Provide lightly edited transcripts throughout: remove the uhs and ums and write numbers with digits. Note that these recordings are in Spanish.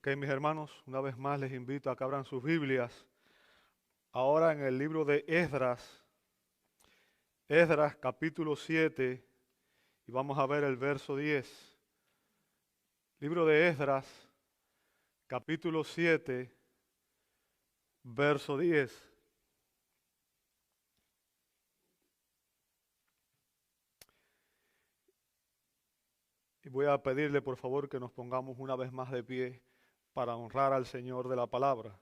Ok, mis hermanos, una vez más les invito a que abran sus Biblias. Ahora en el libro de Esdras, capítulo 7, y vamos a ver el verso 10. Libro de Esdras, capítulo 7, verso 10. Y voy a pedirle por favor que nos pongamos una vez más de pie para honrar al Señor de la palabra.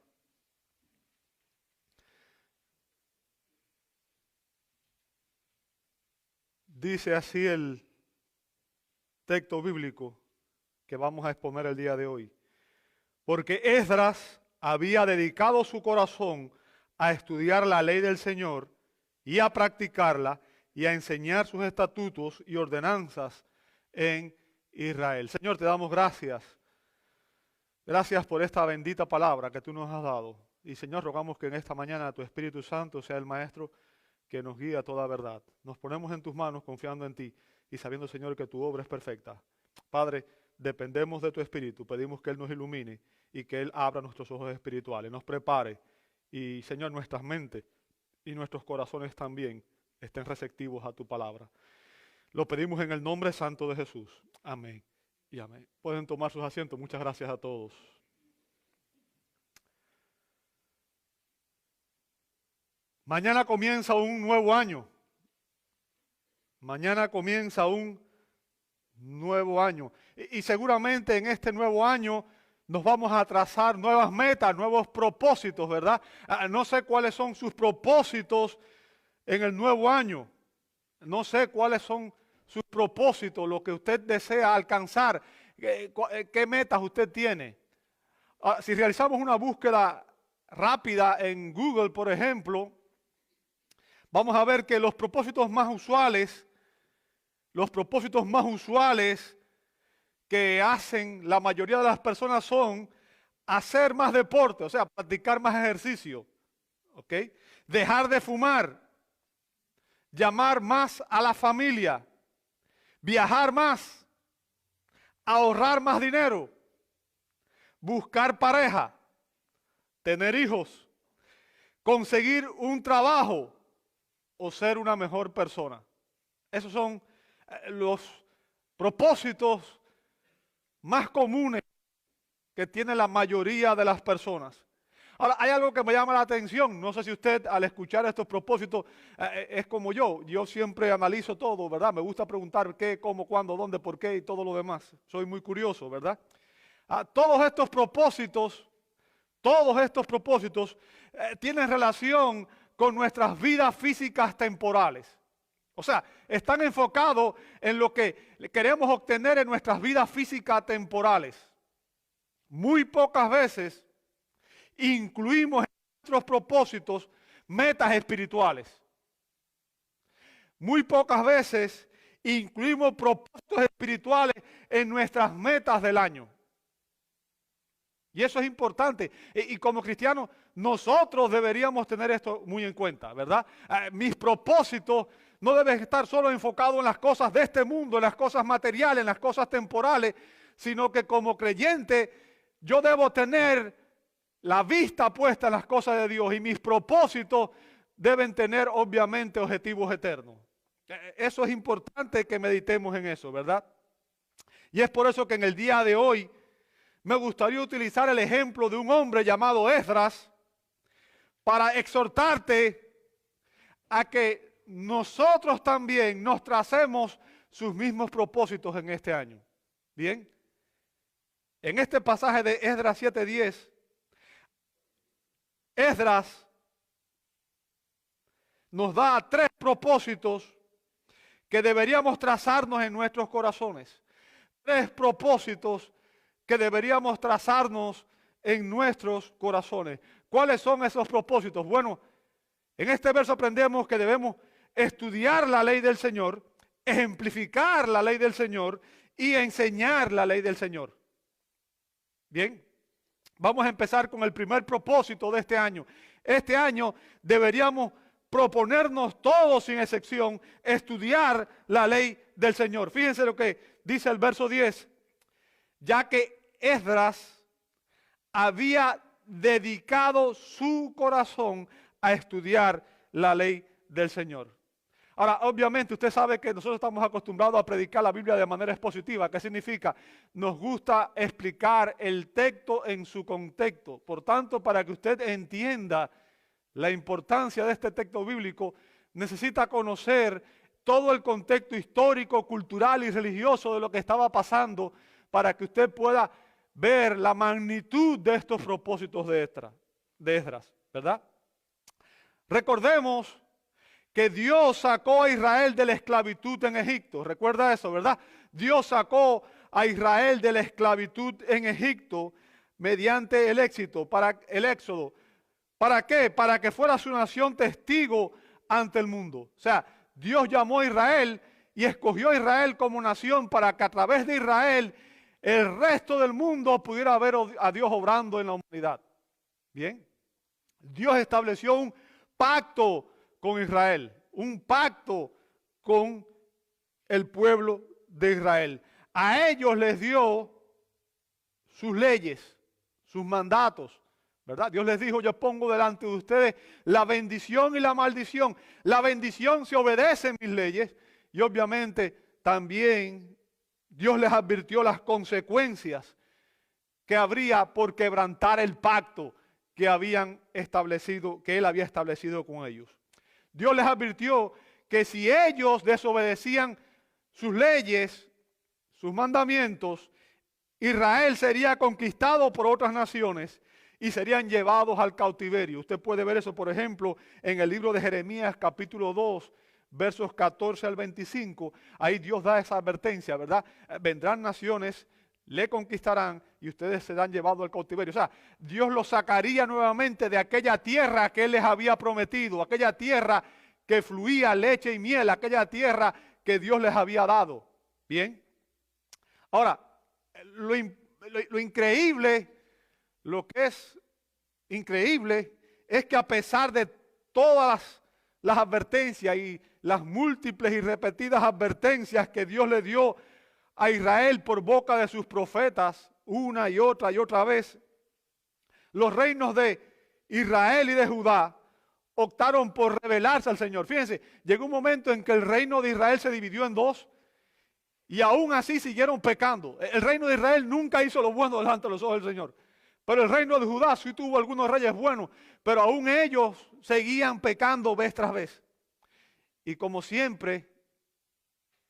Dice así el texto bíblico que vamos a exponer el día de hoy. Porque Esdras había dedicado su corazón a estudiar la ley del Señor y a practicarla y a enseñar sus estatutos y ordenanzas en Israel. Señor, te damos gracias. Gracias por esta bendita palabra que tú nos has dado. Y Señor, rogamos que en esta mañana tu Espíritu Santo sea el Maestro que nos guíe a toda verdad. Nos ponemos en tus manos confiando en ti y sabiendo, Señor, que tu obra es perfecta. Padre, dependemos de tu Espíritu. Pedimos que Él nos ilumine y que Él abra nuestros ojos espirituales, nos prepare. Y, Señor, nuestras mentes y nuestros corazones también estén receptivos a tu palabra. Lo pedimos en el nombre santo de Jesús. Amén y amén. Pueden tomar sus asientos. Muchas gracias a todos. Mañana comienza un nuevo año. Mañana comienza un nuevo año. Y seguramente en este nuevo año nos vamos a trazar nuevas metas, nuevos propósitos, ¿verdad? No sé cuáles son sus propósitos en el nuevo año. No sé cuáles son sus propósitos, lo que usted desea alcanzar, qué metas usted tiene. Si realizamos una búsqueda rápida en Google, por ejemplo, vamos a ver que los propósitos más usuales que hacen la mayoría de las personas son hacer más deporte, o sea, practicar más ejercicio, ¿ok? Dejar de fumar, llamar más a la familia, viajar más, ahorrar más dinero, buscar pareja, tener hijos, conseguir un trabajo o ser una mejor persona. Esos son los propósitos más comunes que tiene la mayoría de las personas. Ahora, hay algo que me llama la atención. No sé si usted al escuchar estos propósitos es como yo. Yo siempre analizo todo, ¿verdad? Me gusta preguntar qué, cómo, cuándo, dónde, por qué y todo lo demás. Soy muy curioso, ¿verdad? Todos estos propósitos tienen relación con nuestras vidas físicas temporales. O sea, están enfocados en lo que queremos obtener en nuestras vidas físicas temporales. Muy pocas veces incluimos en nuestros propósitos metas espirituales. Muy pocas veces incluimos propósitos espirituales en nuestras metas del año. Y eso es importante. Y como cristianos, nosotros deberíamos tener esto muy en cuenta, ¿verdad? Mis propósitos no deben estar solo enfocados en las cosas de este mundo, en las cosas materiales, en las cosas temporales, sino que como creyente yo debo tener la vista puesta en las cosas de Dios y mis propósitos deben tener obviamente objetivos eternos. Eso es importante que meditemos en eso, ¿verdad? Y es por eso que en el día de hoy me gustaría utilizar el ejemplo de un hombre llamado Esdras para exhortarte a que nosotros también nos tracemos sus mismos propósitos en este año. Bien, en este pasaje de Esdras 7:10, Esdras nos da 3 propósitos que deberíamos trazarnos en nuestros corazones. 3 propósitos que deberíamos trazarnos en nuestros corazones. ¿Cuáles son esos propósitos? Bueno, en este verso aprendemos que debemos estudiar la ley del Señor, ejemplificar la ley del Señor y enseñar la ley del Señor. Bien, vamos a empezar con el primer propósito de este año. Este año deberíamos proponernos todos sin excepción estudiar la ley del Señor. Fíjense lo que dice el verso 10. Ya que Esdras había dedicado su corazón a estudiar la ley del Señor. Ahora, obviamente, usted sabe que nosotros estamos acostumbrados a predicar la Biblia de manera expositiva. ¿Qué significa? Nos gusta explicar el texto en su contexto. Por tanto, para que usted entienda la importancia de este texto bíblico, necesita conocer todo el contexto histórico, cultural y religioso de lo que estaba pasando para que usted pueda ver la magnitud de estos propósitos de Esdras, ¿verdad? Recordemos que Dios sacó a Israel de la esclavitud en Egipto. Recuerda eso, ¿verdad? Dios sacó a Israel de la esclavitud en Egipto mediante el éxodo. ¿Para qué? Para que fuera su nación testigo ante el mundo. O sea, Dios llamó a Israel y escogió a Israel como nación para que a través de Israel el resto del mundo pudiera ver a Dios obrando en la humanidad. Bien. Dios estableció un pacto con Israel, un pacto con el pueblo de Israel. A ellos les dio sus leyes, sus mandatos, ¿verdad? Dios les dijo, yo pongo delante de ustedes la bendición y la maldición. La bendición se obedece a mis leyes y obviamente también Dios les advirtió las consecuencias que habría por quebrantar el pacto que habían establecido, que Él había establecido con ellos. Dios les advirtió que si ellos desobedecían sus leyes, sus mandamientos, Israel sería conquistado por otras naciones y serían llevados al cautiverio. Usted puede ver eso, por ejemplo, en el libro de Jeremías, capítulo 2, versos 14 al 25. Ahí Dios da esa advertencia, ¿verdad? Vendrán naciones, le conquistarán y ustedes serán llevados al cautiverio. O sea, Dios los sacaría nuevamente de aquella tierra que Él les había prometido, aquella tierra que fluía leche y miel, aquella tierra que Dios les había dado. Bien. Ahora, lo increíble, lo que es increíble es que a pesar de todas las advertencias y las múltiples y repetidas advertencias que Dios le dio a Israel por boca de sus profetas una y otra vez, los reinos de Israel y de Judá optaron por rebelarse al Señor. Fíjense, llegó un momento en que el reino de Israel se dividió en dos y aún así siguieron pecando. El reino de Israel nunca hizo lo bueno delante de los ojos del Señor. Pero el reino de Judá sí tuvo algunos reyes buenos, pero aún ellos seguían pecando vez tras vez. Y como siempre,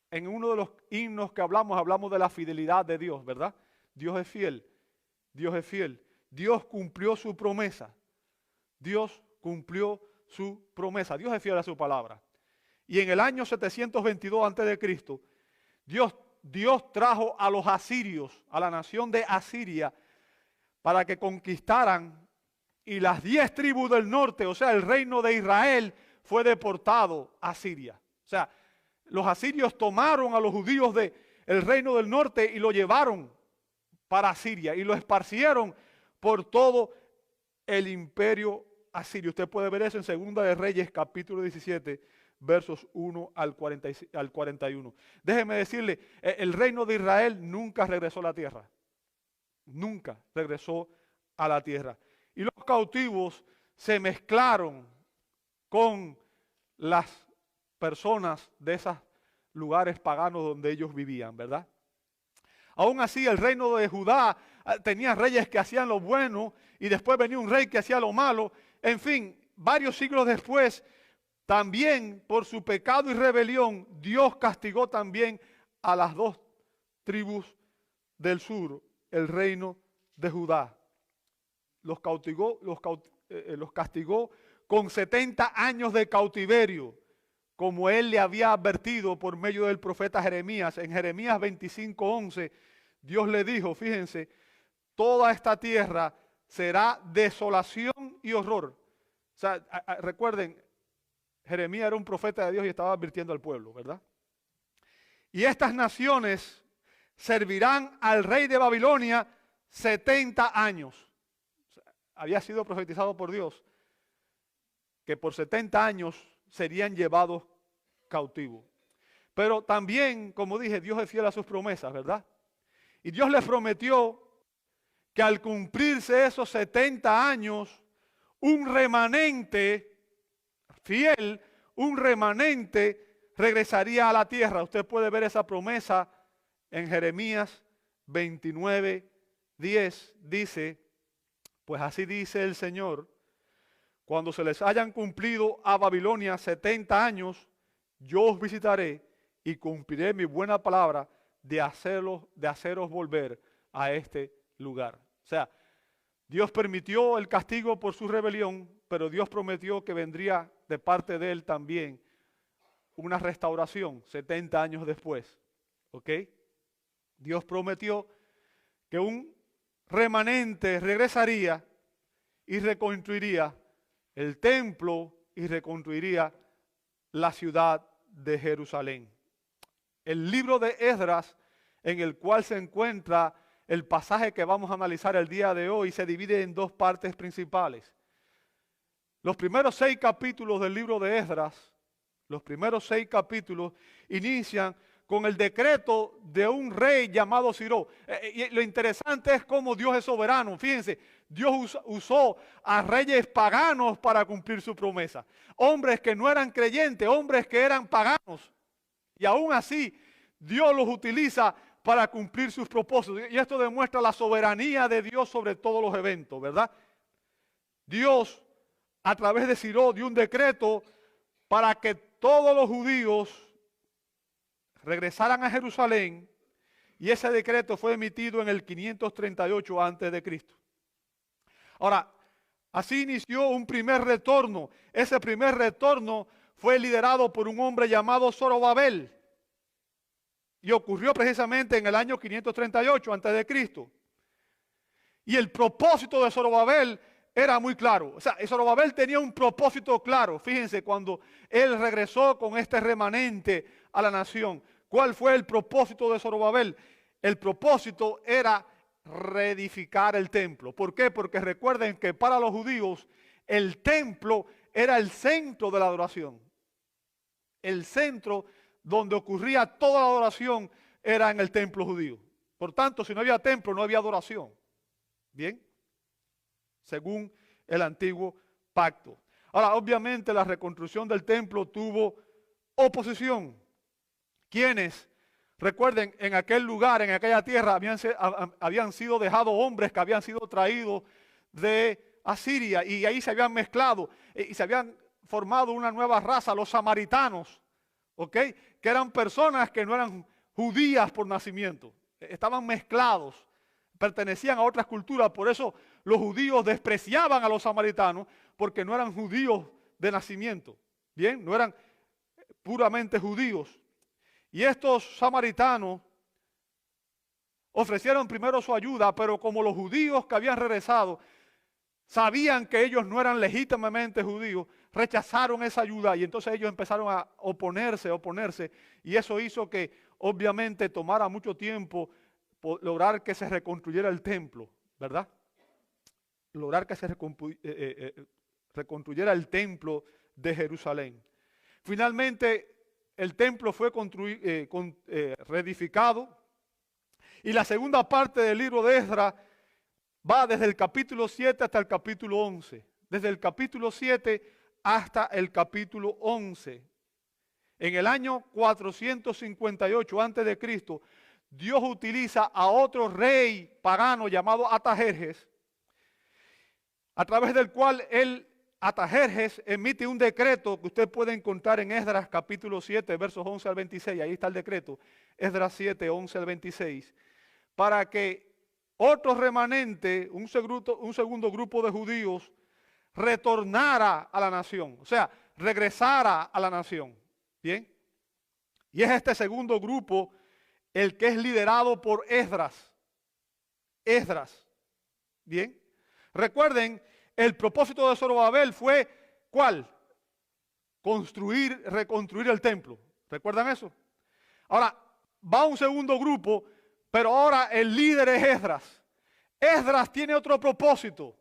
en uno de los himnos que hablamos de la fidelidad de Dios, ¿verdad? Dios es fiel, Dios es fiel. Dios cumplió su promesa. Dios cumplió su promesa. Dios es fiel a su palabra. Y en el año 722 a.C., Dios trajo a los asirios, a la nación de Asiria, para que conquistaran, y las 10 tribus del norte, o sea, el reino de Israel, fue deportado a Siria. O sea, los asirios tomaron a los judíos del reino del norte y lo llevaron para Siria y lo esparcieron por todo el imperio asirio. Usted puede ver eso en Segunda de Reyes, capítulo 17, versos 1 al 41. Déjeme decirle, el reino de Israel nunca regresó a la tierra. Nunca regresó a la tierra. Y los cautivos se mezclaron con las personas de esos lugares paganos donde ellos vivían, ¿verdad? Aún así, el reino de Judá tenía reyes que hacían lo bueno y después venía un rey que hacía lo malo. En fin, varios siglos después, también por su pecado y rebelión, Dios castigó también a las 2 tribus del sur, el reino de Judá. Los castigó con 70 años de cautiverio, como Él le había advertido por medio del profeta Jeremías. En Jeremías 25:11, Dios le dijo, fíjense, toda esta tierra será desolación y horror. O sea, recuerden, Jeremías era un profeta de Dios y estaba advirtiendo al pueblo, ¿verdad? Y estas naciones servirán al rey de Babilonia 70 años. O sea, había sido profetizado por Dios que por 70 años serían llevados cautivos. Pero también, como dije, Dios es fiel a sus promesas, ¿verdad? Y Dios les prometió que al cumplirse esos 70 años, un remanente fiel, un remanente regresaría a la tierra. Usted puede ver esa promesa en Jeremías 29:10. Dice, pues así dice el Señor, cuando se les hayan cumplido a Babilonia 70 años, yo os visitaré y cumpliré mi buena palabra de haceros volver a este lugar. O sea, Dios permitió el castigo por su rebelión, pero Dios prometió que vendría de parte de él también una restauración 70 años después. ¿Ok? Dios prometió que un remanente regresaría y reconstruiría el templo y reconstruiría la ciudad de Jerusalén. El libro de Esdras, en el cual se encuentra el pasaje que vamos a analizar el día de hoy, se divide en dos partes principales. Los primeros 6 capítulos del libro de Esdras, inician con el decreto de un rey llamado Ciro. Y lo interesante es cómo Dios es soberano. Fíjense, Dios usó a reyes paganos para cumplir su promesa. Hombres que no eran creyentes, hombres que eran paganos. Y aún así, Dios los utiliza para cumplir sus propósitos. Y esto demuestra la soberanía de Dios sobre todos los eventos, ¿verdad? Dios, a través de Ciro, dio un decreto para que todos los judíos regresaran a Jerusalén, y ese decreto fue emitido en el 538 a.C. Ahora, así inició un primer retorno. Ese primer retorno fue liderado por un hombre llamado Zorobabel, y ocurrió precisamente en el año 538 a.C. Y el propósito de Zorobabel era muy claro. O sea, Zorobabel tenía un propósito claro. Fíjense, cuando él regresó con este remanente a la nación, ¿cuál fue el propósito de Zorobabel? El propósito era reedificar el templo. ¿Por qué? Porque recuerden que para los judíos el templo era el centro de la adoración. El centro donde ocurría toda la adoración era en el templo judío. Por tanto, si no había templo, no había adoración. Bien, según el antiguo pacto. Ahora, obviamente, la reconstrucción del templo tuvo oposición. ¿Quiénes? Recuerden, en aquel lugar, en aquella tierra, habían sido dejados hombres que habían sido traídos de Asiria, y ahí se habían mezclado y se habían formado una nueva raza, los samaritanos, ¿ok? Que eran personas que no eran judías por nacimiento, estaban mezclados, pertenecían a otras culturas. Por eso los judíos despreciaban a los samaritanos, porque no eran judíos de nacimiento, ¿bien? No eran puramente judíos. Y estos samaritanos ofrecieron primero su ayuda, pero como los judíos que habían regresado sabían que ellos no eran legítimamente judíos, rechazaron esa ayuda, y entonces ellos empezaron a oponerse, y eso hizo que obviamente tomara mucho tiempo lograr que se reconstruyera el templo, ¿verdad? Lograr que se reconstruyera el templo de Jerusalén. Finalmente, el templo fue reedificado, y la segunda parte del libro de Esdras va desde el capítulo 7 hasta el capítulo 11. Desde el capítulo 7 hasta el capítulo 11. En el año 458 a.C., Dios utiliza a otro rey pagano llamado Artajerjes, a través del cual Artajerjes emite un decreto que usted puede encontrar en Esdras capítulo 7, versos 11 al 26. Ahí está el decreto, Esdras 7, 11 al 26. Para que otro remanente, un segundo grupo de judíos, retornara a la nación. O sea, regresara a la nación. ¿Bien? Y es este segundo grupo el que es liderado por Esdras. Esdras. ¿Bien? Recuerden, el propósito de Zorobabel fue, ¿cuál? Reconstruir el templo. ¿Recuerdan eso? Ahora, va un segundo grupo, pero ahora el líder es Esdras. Esdras tiene otro propósito.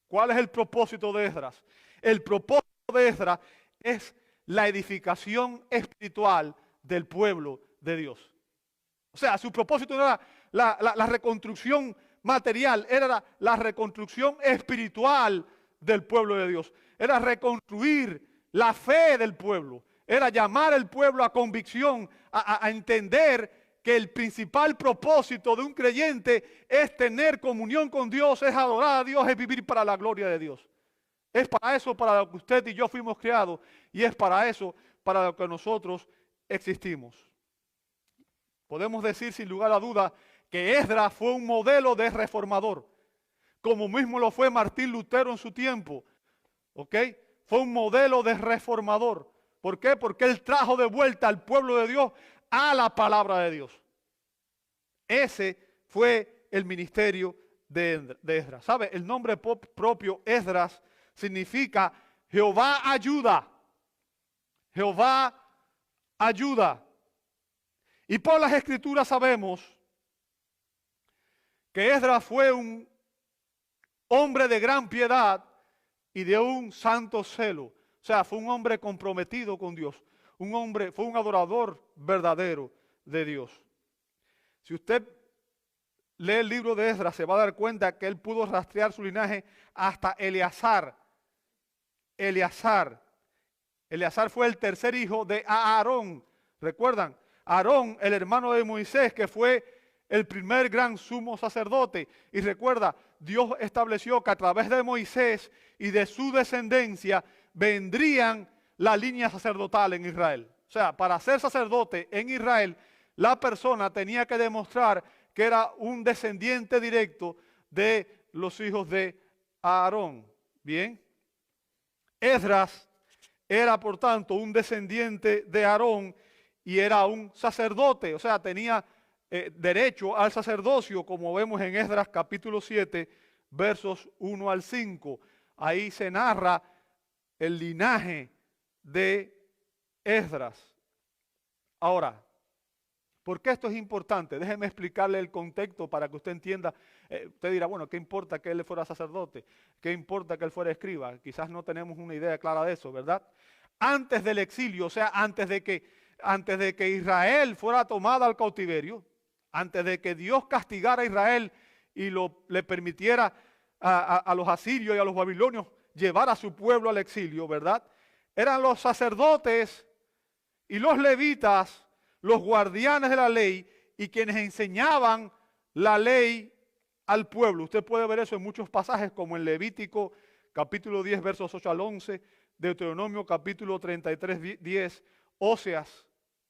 ¿Cuál es el propósito de Esdras? El propósito de Esdras es la edificación espiritual del pueblo de Dios. O sea, su propósito no era la reconstrucción material, era la reconstrucción espiritual del pueblo de Dios. Era reconstruir la fe del pueblo. Era llamar al pueblo a convicción, a entender que el principal propósito de un creyente es tener comunión con Dios, es adorar a Dios, es vivir para la gloria de Dios. Es para eso para lo que usted y yo fuimos creados y es para eso para lo que nosotros existimos. Podemos decir sin lugar a duda que Esdras fue un modelo de reformador, como mismo lo fue Martín Lutero en su tiempo. ¿Ok? Fue un modelo de reformador. ¿Por qué? Porque él trajo de vuelta al pueblo de Dios a la palabra de Dios. Ese fue el ministerio de Esdras. ¿Sabe? El nombre propio Esdras significa Jehová ayuda. Jehová ayuda. Y por las escrituras sabemos que Esdras fue un hombre de gran piedad y de un santo celo. O sea, fue un hombre comprometido con Dios. Fue un adorador verdadero de Dios. Si usted lee el libro de Esdras, se va a dar cuenta que él pudo rastrear su linaje hasta Eleazar. Eleazar fue el tercer hijo de Aarón. ¿Recuerdan? Aarón, el hermano de Moisés, que fue el primer gran sumo sacerdote. Y recuerda, Dios estableció que a través de Moisés y de su descendencia vendrían la línea sacerdotal en Israel. O sea, para ser sacerdote en Israel, la persona tenía que demostrar que era un descendiente directo de los hijos de Aarón. Bien. Esdras era, por tanto, un descendiente de Aarón y era un sacerdote, o sea, tenía derecho al sacerdocio, como vemos en Esdras capítulo 7, versos 1 al 5. Ahí se narra el linaje de Esdras. Ahora, ¿por qué esto es importante? Déjeme explicarle el contexto para que usted entienda. Usted dirá, bueno, ¿qué importa que él fuera sacerdote? ¿Qué importa que él fuera escriba? Quizás no tenemos una idea clara de eso, ¿verdad? Antes del exilio, o sea, antes de que Israel fuera tomada al cautiverio, antes de que Dios castigara a Israel y le permitiera a los asirios y a los babilonios llevar a su pueblo al exilio, ¿verdad? Eran los sacerdotes y los levitas, los guardianes de la ley y quienes enseñaban la ley al pueblo. Usted puede ver eso en muchos pasajes como en Levítico capítulo 10 versos 8 al 11, Deuteronomio capítulo 33 10, Oseas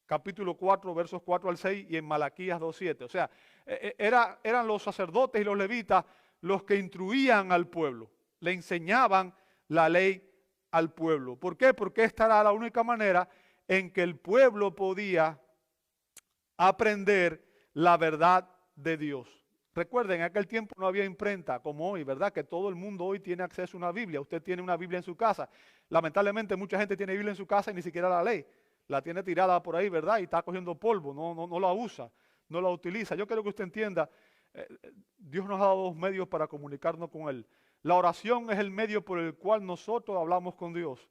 capítulo 4 versos 4 al 6 y en Malaquías 2:7. O sea, eran los sacerdotes y los levitas los que instruían al pueblo, le enseñaban la ley al pueblo. ¿Por qué? Porque esta era la única manera en que el pueblo podía aprender la verdad de Dios. Recuerden, en aquel tiempo no había imprenta como hoy, ¿verdad? Que todo el mundo hoy tiene acceso a una Biblia. Usted tiene una Biblia en su casa. Lamentablemente mucha gente tiene Biblia en su casa y ni siquiera la lee. La tiene tirada por ahí, ¿verdad? Y está cogiendo polvo, no la usa, no la utiliza. Yo quiero que usted entienda, Dios nos ha dado dos medios para comunicarnos con Él. La oración es el medio por el cual nosotros hablamos con Dios.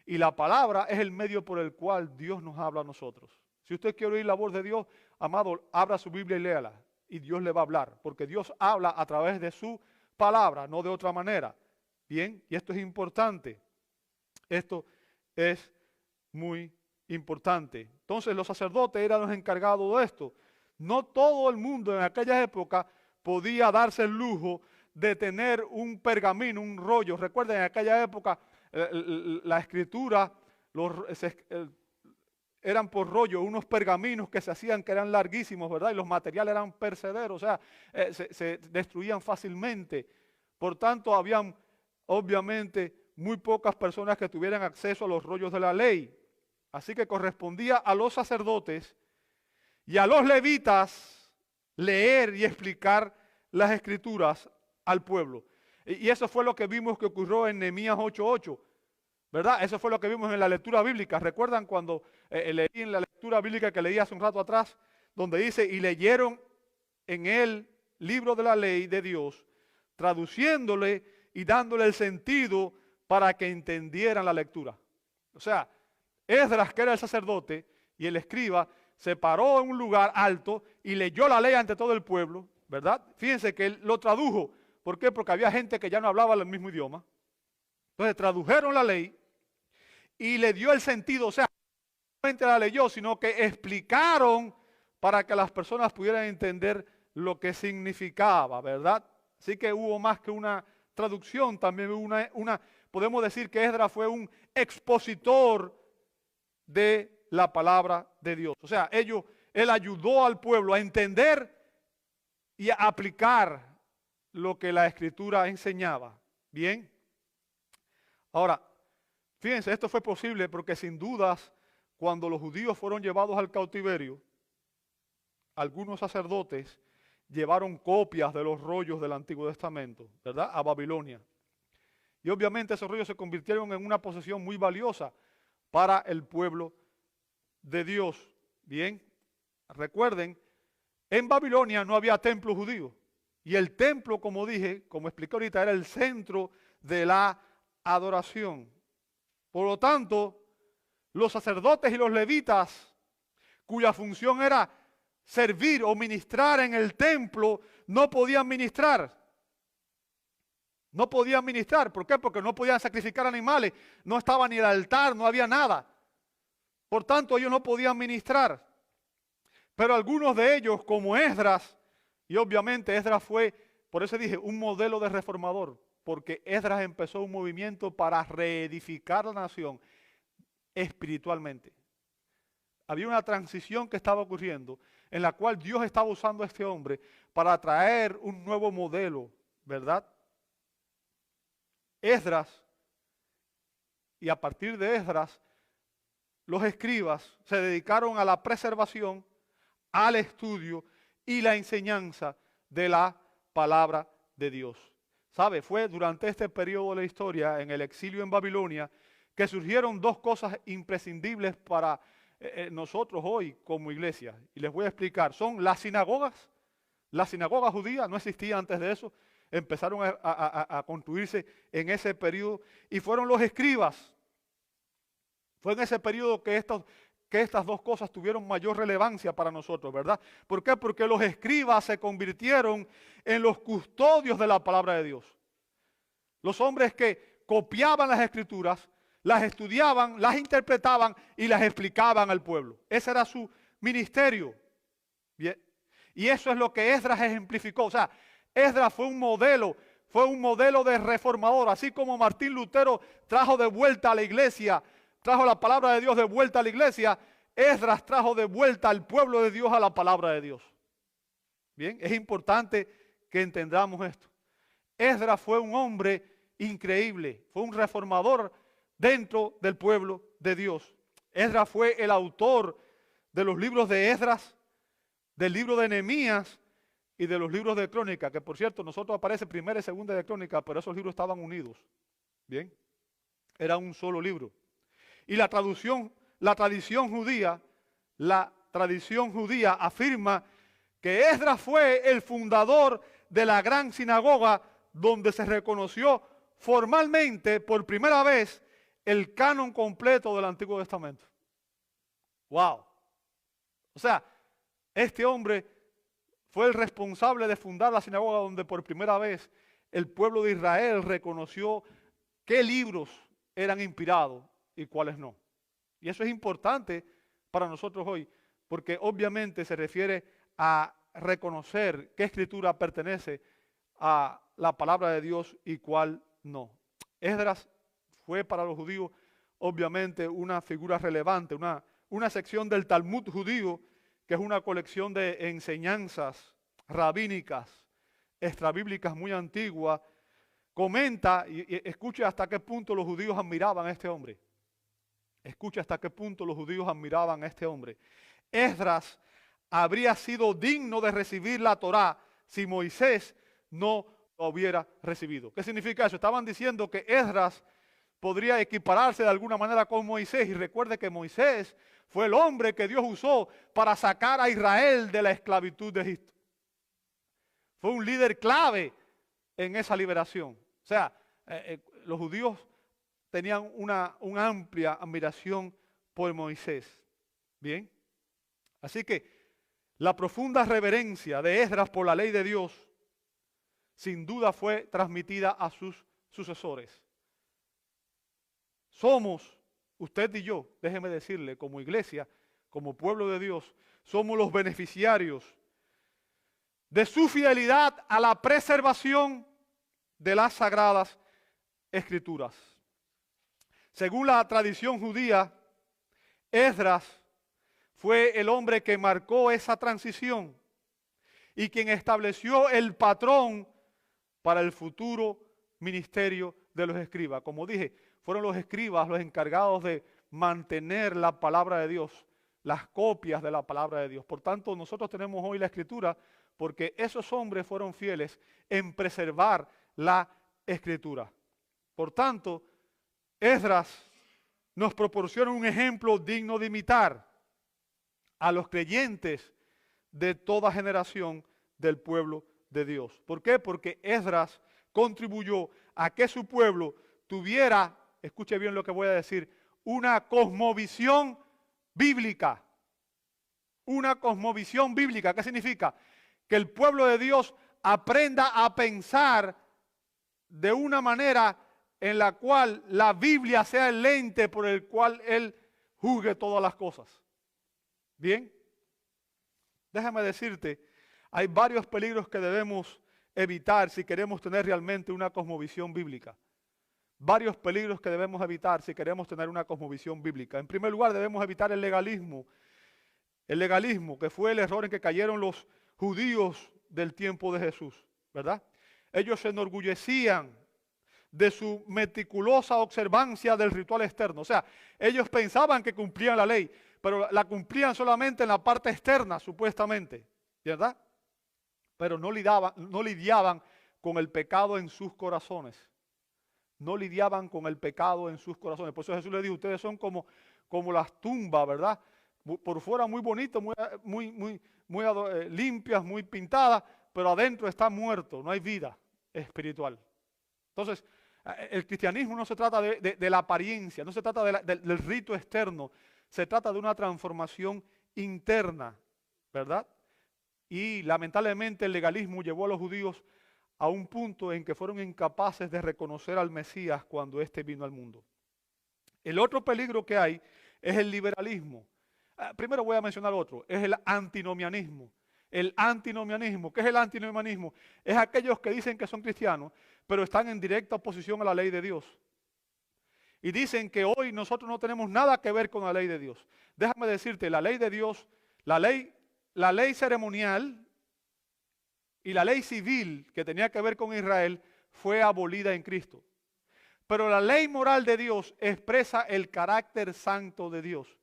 Y la palabra es el medio por el cual Dios nos habla a nosotros. Si usted quiere oír la voz de Dios, amado, abra su Biblia y léala. Y Dios le va a hablar, porque Dios habla a través de su palabra, no de otra manera. Bien, y esto es importante. Esto es muy importante. Entonces los sacerdotes eran los encargados de esto. No todo el mundo en aquella época podía darse el lujo de tener un pergamino, un rollo. Recuerden, en aquella época la escritura eran por rollo, unos pergaminos que se hacían que eran larguísimos, ¿verdad? Y los materiales eran perecederos, o sea, se destruían fácilmente. Por tanto, habían obviamente muy pocas personas que tuvieran acceso a los rollos de la ley. Así que correspondía a los sacerdotes y a los levitas leer y explicar las escrituras al pueblo. Y eso fue lo que vimos que ocurrió en Nehemías 8:8. ¿Verdad? Eso fue lo que vimos en la lectura bíblica. ¿Recuerdan cuando leí en la lectura bíblica que leí hace un rato atrás? Donde dice, y leyeron en el libro de la ley de Dios, traduciéndole y dándole el sentido para que entendieran la lectura. O sea, Esdras, que era el sacerdote, y el escriba, se paró en un lugar alto y leyó la ley ante todo el pueblo. ¿verdad? Fíjense que él lo tradujo. ¿Por qué? Porque había gente que ya no hablaba el mismo idioma. Entonces tradujeron la ley y le dio el sentido, o sea, no solamente la leyó, sino que explicaron para que las personas pudieran entender lo que significaba, ¿verdad? Así que hubo más que una traducción, también hubo podemos decir que Esdras fue un expositor de la palabra de Dios. O sea, él ayudó al pueblo a entender y a aplicar lo que la Escritura enseñaba. Bien. Ahora, fíjense, esto fue posible porque sin dudas, cuando los judíos fueron llevados al cautiverio, algunos sacerdotes llevaron copias de los rollos del Antiguo Testamento, ¿verdad?, a Babilonia. Y obviamente esos rollos se convirtieron en una posesión muy valiosa para el pueblo de Dios. Bien, recuerden, en Babilonia no había templo judío. Y el templo, como dije, como expliqué ahorita, era el centro de la adoración. Por lo tanto, los sacerdotes y los levitas, cuya función era servir o ministrar en el templo, no podían ministrar. No podían ministrar. ¿Por qué? Porque no podían sacrificar animales. No estaba ni el altar, no había nada. Por tanto, ellos no podían ministrar. Pero algunos de ellos, como Esdras, y obviamente Esdras fue, por eso dije, un modelo de reformador, porque Esdras empezó un movimiento para reedificar la nación espiritualmente. Había una transición que estaba ocurriendo, en la cual Dios estaba usando a este hombre para traer un nuevo modelo, ¿verdad? Esdras, y a partir de Esdras, los escribas se dedicaron a la preservación, al estudio y la enseñanza de la palabra de Dios. ¿Sabe? Fue durante este periodo de la historia, en el exilio en Babilonia, que surgieron dos cosas imprescindibles para nosotros hoy como iglesia. Y les voy a explicar. Son las sinagogas. La sinagoga judía no existía antes de eso. Empezaron a construirse en ese periodo. Y fueron los escribas. Fue en ese periodo que estas dos cosas tuvieron mayor relevancia para nosotros, ¿verdad? ¿Por qué? Porque los escribas se convirtieron en los custodios de la palabra de Dios. Los hombres que copiaban las escrituras, las estudiaban, las interpretaban y las explicaban al pueblo. Ese era su ministerio. Bien. Y eso es lo que Esdras ejemplificó. O sea, Esdras fue un modelo de reformador. Así como Martín Lutero trajo de vuelta a la iglesia, trajo la palabra de Dios de vuelta a la iglesia, Esdras trajo de vuelta al pueblo de Dios a la palabra de Dios. Bien, es importante que entendamos esto. Esdras fue un hombre increíble, fue un reformador dentro del pueblo de Dios. Esdras fue el autor de los libros de Esdras, del libro de Nehemías y de los libros de Crónica, que por cierto, nosotros aparece primera y segunda de Crónica, pero esos libros estaban unidos. Bien, era un solo libro. Y la tradición judía afirma que Esdras fue el fundador de la gran sinagoga donde se reconoció formalmente por primera vez el canon completo del Antiguo Testamento. ¡Wow! O sea, este hombre fue el responsable de fundar la sinagoga donde por primera vez el pueblo de Israel reconoció qué libros eran inspirados y cuáles no. Y eso es importante para nosotros hoy, porque obviamente se refiere a reconocer qué escritura pertenece a la palabra de Dios y cuál no. Esdras fue para los judíos obviamente una figura relevante, una sección del Talmud judío, que es una colección de enseñanzas rabínicas, extrabíblicas muy antiguas. Comenta y escuche hasta qué punto los judíos admiraban a este hombre. Escucha hasta qué punto los judíos admiraban a este hombre. Esdras habría sido digno de recibir la Torá si Moisés no lo hubiera recibido. ¿Qué significa eso? Estaban diciendo que Esdras podría equipararse de alguna manera con Moisés. Y recuerde que Moisés fue el hombre que Dios usó para sacar a Israel de la esclavitud de Egipto. Fue un líder clave en esa liberación. O sea, los judíos tenían una amplia admiración por Moisés. Bien. Así que La profunda reverencia de Esdras por la ley de Dios, sin duda fue transmitida a sus sucesores. Somos, usted y yo, déjeme decirle, como iglesia, como pueblo de Dios, somos los beneficiarios de su fidelidad a la preservación de las sagradas escrituras. Según la tradición judía, Esdras fue el hombre que marcó esa transición y quien estableció el patrón para el futuro ministerio de los escribas. Como dije, fueron los escribas los encargados de mantener la palabra de Dios, las copias de la palabra de Dios. Por tanto, nosotros tenemos hoy la escritura porque esos hombres fueron fieles en preservar la escritura. Por tanto, Esdras nos proporciona un ejemplo digno de imitar a los creyentes de toda generación del pueblo de Dios. ¿Por qué? Porque Esdras contribuyó a que su pueblo tuviera, escuche bien lo que voy a decir, una cosmovisión bíblica. Una cosmovisión bíblica. ¿Qué significa? Que el pueblo de Dios aprenda a pensar de una manera en la cual la Biblia sea el lente por el cual Él juzgue todas las cosas. Bien, déjame decirte, hay varios peligros que debemos evitar si queremos tener realmente una cosmovisión bíblica. Varios peligros que debemos evitar si queremos tener una cosmovisión bíblica. En primer lugar, debemos evitar el legalismo. El legalismo, que fue el error en que cayeron los judíos del tiempo de Jesús, ¿verdad? Ellos se enorgullecían de su meticulosa observancia del ritual externo. O sea, ellos pensaban que cumplían la ley, pero la cumplían solamente en la parte externa, supuestamente, ¿verdad? Pero no lidiaban con el pecado en sus corazones. No lidiaban con el pecado en sus corazones. Por eso Jesús le dijo, ustedes son como las tumbas, ¿verdad? Por fuera muy bonitas, muy limpias, muy pintadas, pero adentro está muerto, no hay vida espiritual. Entonces, el cristianismo no se trata de la apariencia, no se trata del rito externo, se trata de una transformación interna, ¿verdad? Y lamentablemente el legalismo llevó a los judíos a un punto en que fueron incapaces de reconocer al Mesías cuando éste vino al mundo. El otro peligro que hay es el liberalismo. Primero voy a mencionar otro, es el antinomianismo. El antinomianismo, ¿qué es el antinomianismo? Es aquellos que dicen que son cristianos, pero están en directa oposición a la ley de Dios. Y dicen que hoy nosotros no tenemos nada que ver con la ley de Dios. Déjame decirte, la ley de Dios, la ley ceremonial y la ley civil que tenía que ver con Israel fue abolida en Cristo. Pero la ley moral de Dios expresa el carácter santo de Dios.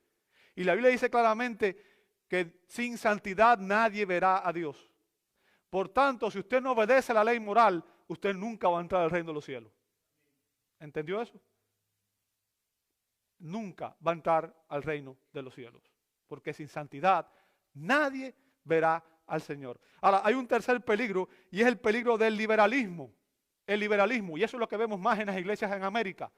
Y la Biblia dice claramente que sin santidad nadie verá a Dios. Por tanto, si usted no obedece la ley moral, usted nunca va a entrar al reino de los cielos. ¿Entendió eso? Nunca va a entrar al reino de los cielos. Porque sin santidad nadie verá al Señor. Ahora, hay un tercer peligro y es el peligro del liberalismo. El liberalismo, y eso es lo que vemos más en las iglesias en América.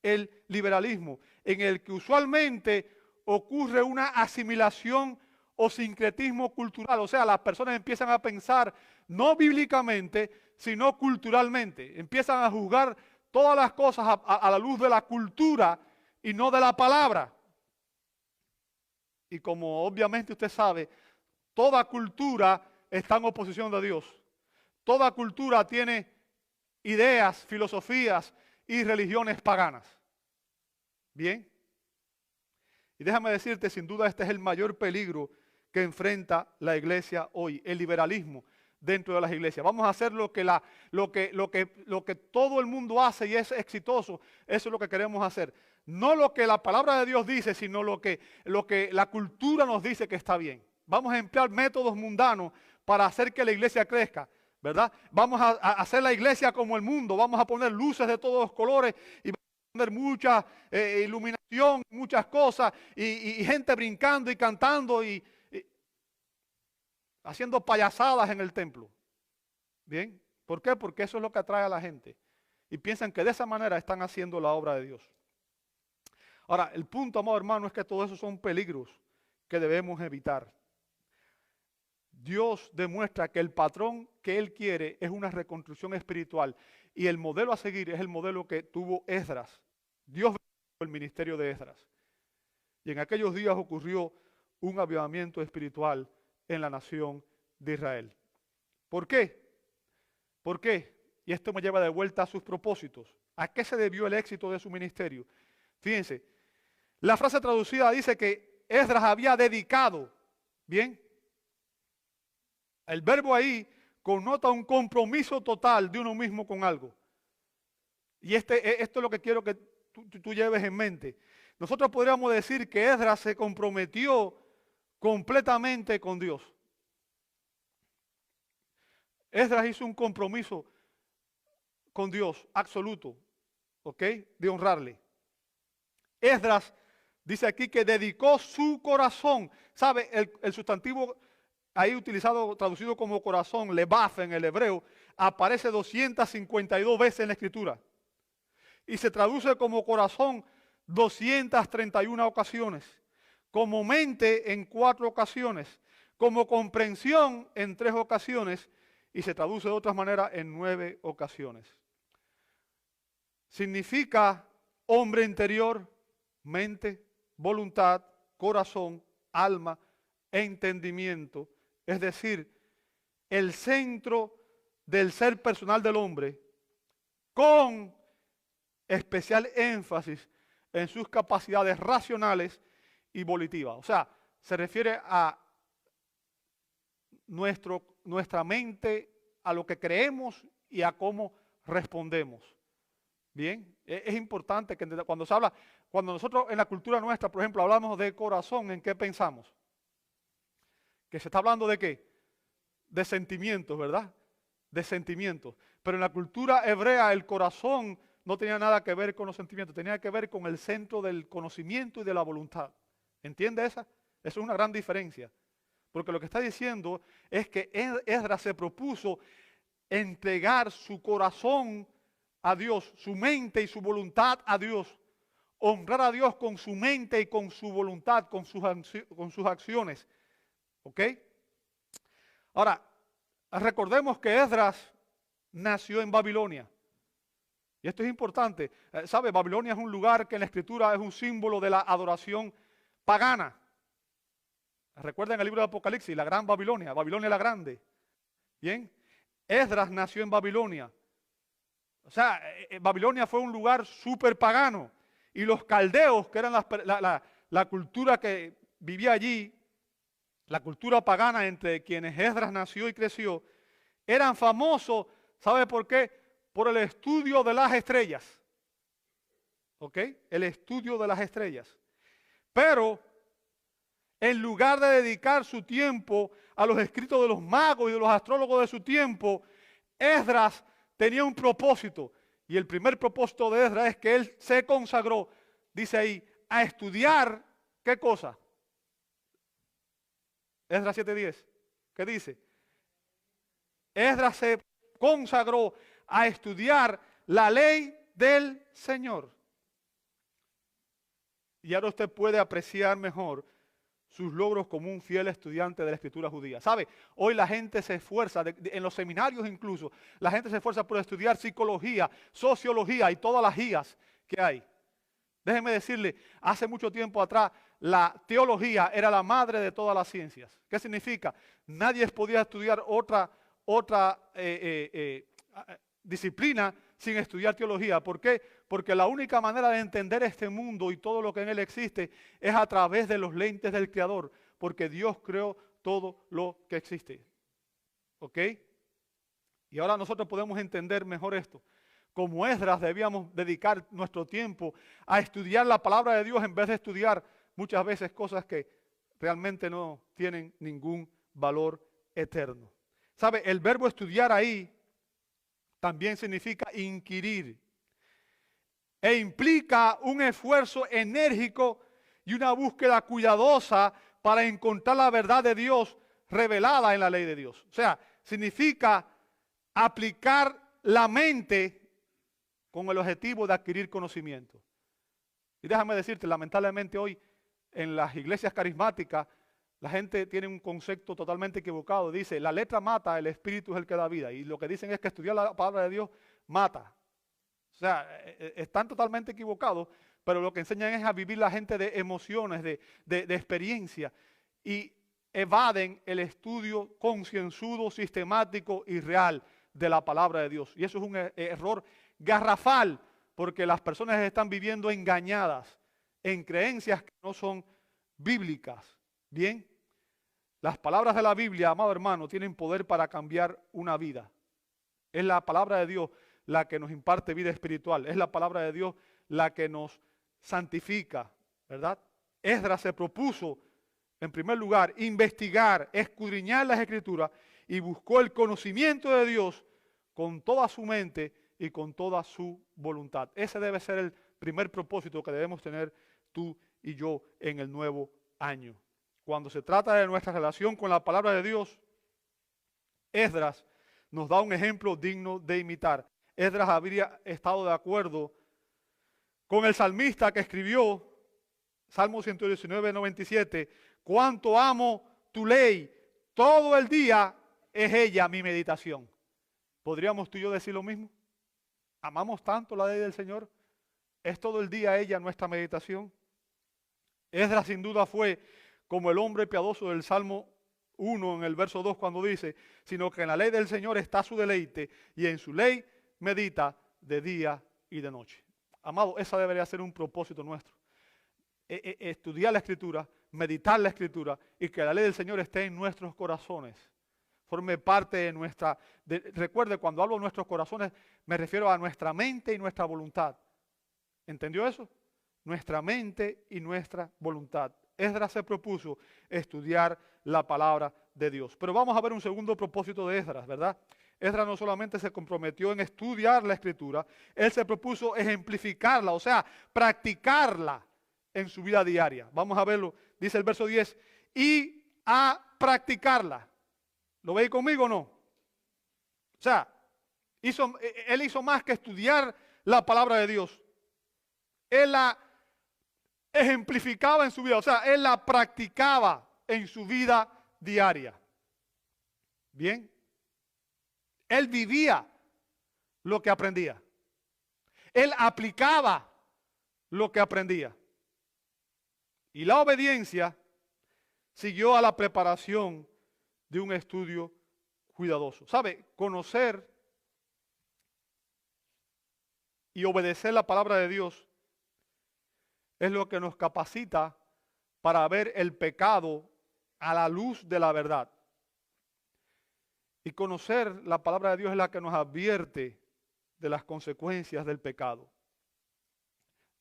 El liberalismo, en el que usualmente ocurre una asimilación o sincretismo cultural. O sea, las personas empiezan a pensar no bíblicamente, sino culturalmente. Empiezan a juzgar todas las cosas a la luz de la cultura y no de la palabra. Y como obviamente usted sabe, toda cultura está en oposición de Dios. Toda cultura tiene ideas, filosofías y religiones paganas. Bien. Y déjame decirte, sin duda este es el mayor peligro que enfrenta la iglesia hoy, el liberalismo dentro de las iglesias. Vamos a hacer lo que todo el mundo hace y es exitoso. Eso es lo que queremos hacer. No lo que la palabra de Dios dice, sino lo que la cultura nos dice que está bien. Vamos a emplear métodos mundanos para hacer que la iglesia crezca, ¿verdad? Vamos a hacer la iglesia como el mundo. Vamos a poner luces de todos los colores y poner mucha iluminación, muchas cosas, y gente brincando y cantando y haciendo payasadas en el templo. ¿Bien? ¿Por qué? Porque eso es lo que atrae a la gente. Y piensan que de esa manera están haciendo la obra de Dios. Ahora, el punto, amado hermano, es que todo eso son peligros que debemos evitar. Dios demuestra que el patrón que Él quiere es una reconstrucción espiritual. Y el modelo a seguir es el modelo que tuvo Esdras. Dios bendijo el ministerio de Esdras. Y en aquellos días ocurrió un avivamiento espiritual en la nación de Israel. ¿Por qué? ¿Por qué? Y esto me lleva de vuelta a sus propósitos. ¿A qué se debió el éxito de su ministerio? Fíjense, la frase traducida dice que Esdras había dedicado, ¿bien? El verbo ahí connota un compromiso total de uno mismo con algo. Y esto es lo que quiero que tú lleves en mente. Nosotros podríamos decir que Esdras se comprometió completamente con Dios. Esdras hizo un compromiso con Dios absoluto, ¿ok? De honrarle. Esdras dice aquí que dedicó su corazón. ¿Sabe? El sustantivo ahí utilizado, traducido como corazón, lebaf en el hebreo, aparece 252 veces en la Escritura. Y se traduce como corazón 231 ocasiones, como mente en 4 ocasiones, como comprensión en 3 ocasiones, y se traduce de otras maneras en 9 ocasiones. Significa hombre interior, mente, voluntad, corazón, alma, entendimiento, es decir, el centro del ser personal del hombre, con especial énfasis en sus capacidades racionales y volitivas. O sea, se refiere a nuestra mente, a lo que creemos y a cómo respondemos. Bien, es importante que cuando nosotros en la cultura nuestra, por ejemplo, hablamos de corazón, ¿en qué pensamos? Que se está hablando de ¿qué? De sentimientos, ¿verdad? De sentimientos. Pero en la cultura hebrea el corazón no tenía nada que ver con los sentimientos, tenía que ver con el centro del conocimiento y de la voluntad. ¿Entiende esa? Eso es una gran diferencia. Porque lo que está diciendo es que Esdras se propuso entregar su corazón a Dios, su mente y su voluntad a Dios. Honrar a Dios con su mente y con su voluntad, con sus acciones. ¿Ok? Ahora, recordemos que Esdras nació en Babilonia. Y esto es importante. ¿Sabe? Babilonia es un lugar que en la Escritura es un símbolo de la adoración pagana. Recuerden el libro de Apocalipsis, la gran Babilonia, Babilonia la grande. Bien. Esdras nació en Babilonia. O sea, Babilonia fue un lugar súper pagano. Y los caldeos, que eran la cultura que vivía allí, la cultura pagana entre quienes Esdras nació y creció, eran famosos, ¿sabe por qué? Por el estudio de las estrellas. ¿Ok? El estudio de las estrellas. Pero, en lugar de dedicar su tiempo a los escritos de los magos y de los astrólogos de su tiempo, Esdras tenía un propósito. Y el primer propósito de Esdras es que él se consagró, dice ahí, a estudiar, ¿qué cosa? Esdras 7:10. ¿Qué dice? Esdras se consagró a estudiar la ley del Señor. Y ahora usted puede apreciar mejor sus logros como un fiel estudiante de la Escritura judía. ¿Sabe? Hoy la gente se esfuerza, en los seminarios incluso, la gente se esfuerza por estudiar psicología, sociología y todas las guías que hay. Déjeme decirle, hace mucho tiempo atrás, la teología era la madre de todas las ciencias. ¿Qué significa? Nadie podía estudiar otra disciplina sin estudiar teología. ¿Por qué? Porque la única manera de entender este mundo y todo lo que en él existe es a través de los lentes del Creador, porque Dios creó todo lo que existe. ¿Ok? Y ahora nosotros podemos entender mejor esto. Como Esdras debíamos dedicar nuestro tiempo a estudiar la palabra de Dios en vez de estudiar muchas veces cosas que realmente no tienen ningún valor eterno. ¿Sabe? El verbo estudiar ahí también significa inquirir e implica un esfuerzo enérgico y una búsqueda cuidadosa para encontrar la verdad de Dios revelada en la ley de Dios. O sea, significa aplicar la mente con el objetivo de adquirir conocimiento. Y déjame decirte, lamentablemente hoy en las iglesias carismáticas La gente tiene un concepto totalmente equivocado. Dice, la letra mata, el espíritu es el que da vida. Y lo que dicen es que estudiar la palabra de Dios mata. O sea, están totalmente equivocados, pero lo que enseñan es a vivir la gente de emociones, de experiencia. Y evaden el estudio concienzudo, sistemático y real de la palabra de Dios. Y eso es un error garrafal, porque las personas están viviendo engañadas en creencias que no son bíblicas. Bien, las palabras de la Biblia, amado hermano, tienen poder para cambiar una vida. Es la palabra de Dios la que nos imparte vida espiritual. Es la palabra de Dios la que nos santifica, ¿verdad? Esdras se propuso, en primer lugar, investigar, escudriñar las Escrituras y buscó el conocimiento de Dios con toda su mente y con toda su voluntad. Ese debe ser el primer propósito que debemos tener tú y yo en el nuevo año. Cuando se trata de nuestra relación con la palabra de Dios, Esdras nos da un ejemplo digno de imitar. Esdras habría estado de acuerdo con el salmista que escribió, Salmo 119, 97, cuánto amo tu ley, todo el día es ella mi meditación. ¿Podríamos tú y yo decir lo mismo? ¿Amamos tanto la ley del Señor? ¿Es todo el día ella nuestra meditación? Esdras sin duda fue como el hombre piadoso del Salmo 1 en el verso 2 cuando dice, sino que en la ley del Señor está su deleite y en su ley medita de día y de noche. Amado, esa debería ser un propósito nuestro. Estudiar la Escritura, meditar la Escritura y que la ley del Señor esté en nuestros corazones. Forme parte de nuestra... recuerde, cuando hablo de nuestros corazones, me refiero a nuestra mente y nuestra voluntad. ¿Entendió eso? Nuestra mente y nuestra voluntad. Esdras se propuso estudiar la palabra de Dios. Pero vamos a ver un segundo propósito de Esdras, ¿verdad? Esdras no solamente se comprometió en estudiar la Escritura, él se propuso ejemplificarla, o sea, practicarla en su vida diaria. Vamos a verlo, dice el verso 10, y a practicarla. ¿Lo veis conmigo o no? O sea, él hizo más que estudiar la palabra de Dios. Él la ejemplificaba en su vida, o sea, él la practicaba en su vida diaria. Bien. Él vivía lo que aprendía. Él aplicaba lo que aprendía. Y la obediencia siguió a la preparación de un estudio cuidadoso. ¿Sabe? Conocer y obedecer la palabra de Dios es lo que nos capacita para ver el pecado a la luz de la verdad. Y conocer la palabra de Dios es la que nos advierte de las consecuencias del pecado.